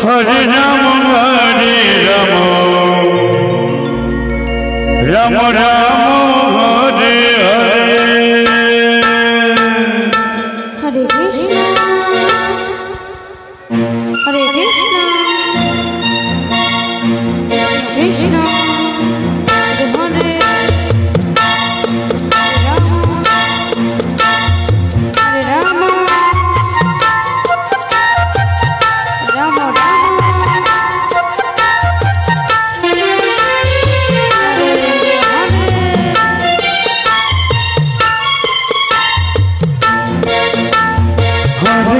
Hare Ram Ram Ram Hare Hare Hare Krishna Krishna Hare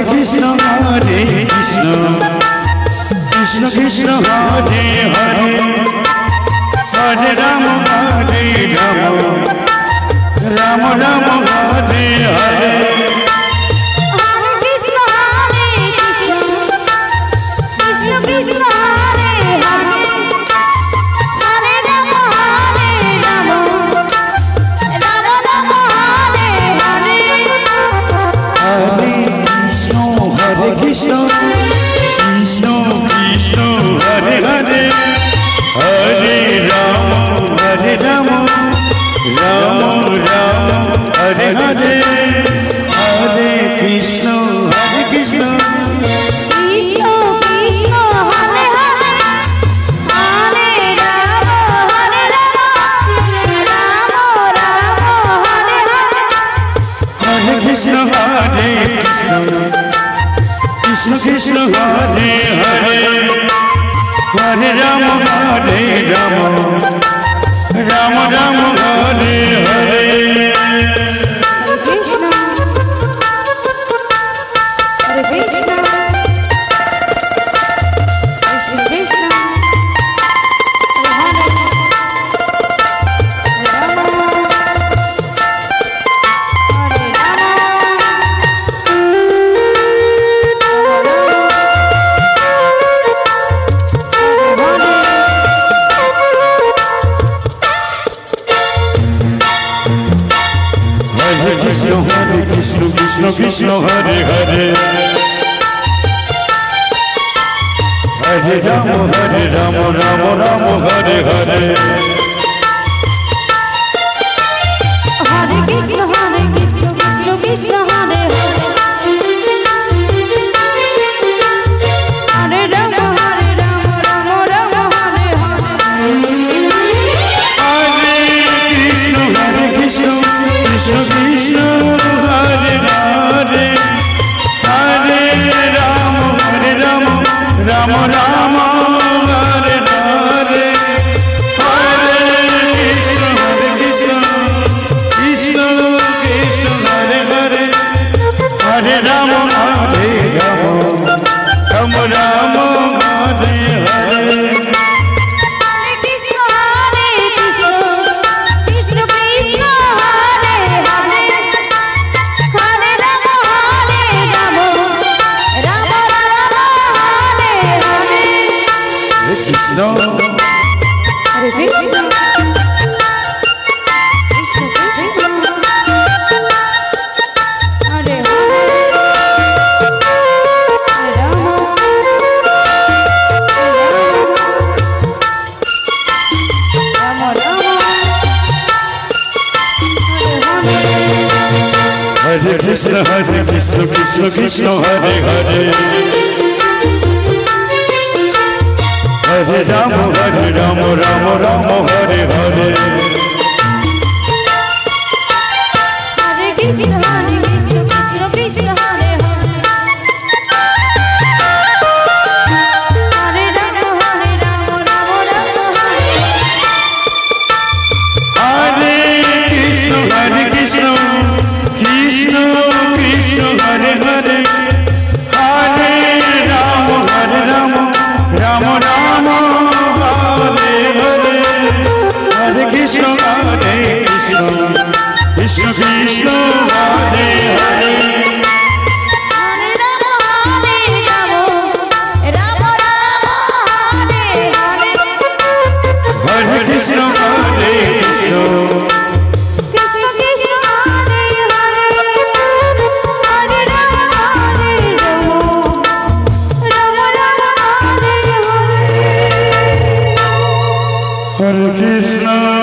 Ram Ram Hare Krishna Krishna Krishna Hare Hare Hare Ram Ram Ram Hare Hare Krishna Krishna Krishna Hare Hare Hare Ram Ram Ram Hare Hare Hare Krishna Krishna Krishna Krishna Hare Hare Hare Ram Ram Ram Hare Hare Hare Krishna Krishna Krishna Hare Hare Hare Ram Ram Ram Hare Hare Krishna Hare Krishna Krishna Krishna Hare Krishna Krishna Krishna Hare Hare Hare Ram Ram Ram Hare Hare Hare Krishna Krishna Krishna Hare Hare Hare Ram Ram Hare Hare Hare Krishna Krishna Krishna Hare Hare Hare Ram Ram Ram Hare Hare Hare Krishna Krishna Krishna Hare Hare Hare Ram Ram Ram Hare Hare Hare Krishna Hare Hare Krishna Krishna Krishna Hare Hare Hare Ram Ram Ram Hare Hare Hare Krishna Krishna Hare Hare Hare Ram Hare Krishna Krishna Krishna Hare Hare Hare Ram Ram Ram Hare Hare Hare Krishna Krishna Krishna Hare Krishna